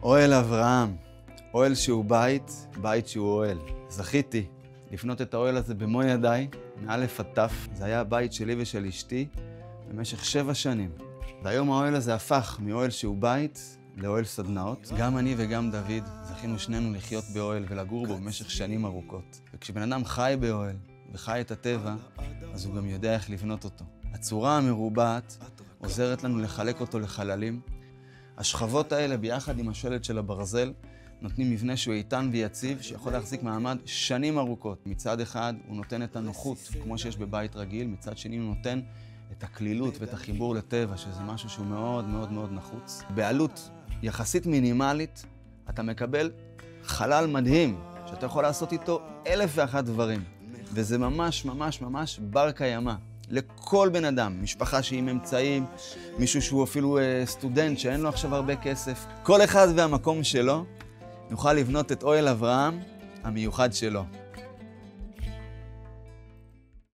אוהל אברהם, אוהל שהוא בית, בית שהוא אוהל. זכיתי לפנות את האוהל הזה במו ידיי, מאלף עד תף. זה היה הבית שלי ושל אשתי במשך 7 שנים. והיום האוהל הזה הפך מאוהל שהוא בית לאוהל סדנאות. גם אני וגם דוד זכינו שנינו לחיות באוהל ולגור בו במשך שנים ארוכות. וכשבן אדם חי באוהל וחי את הטבע, אז הוא גם יודע איך לבנות אותו. הצורה המרובעת עוזרת לנו לחלק אותו לחללים. השכבות האלה ביחד עם השלד של הברזל נותנים מבנה שהוא איתן ויציב, שיכול להחזיק מעמד שנים ארוכות. מצד אחד הוא נותן את הנוחות, כמו שיש בבית רגיל, מצד שני הוא נותן את הכלילות ואת החיבור לטבע, שזה משהו שהוא מאוד מאוד מאוד נחוץ. בעלות יחסית מינימלית, אתה מקבל חלל מדהים, שאתה יכול לעשות איתו 1001 דברים. וזה ממש ממש ממש בר קיימא. לכל בן אדם, משפחה שהיא עם אמצעים, מישהו שהוא אפילו סטודנט שאין לו עכשיו הרבה כסף. כל אחד והמקום שלו יוכל לבנות את אוהל אברהם המיוחד שלו.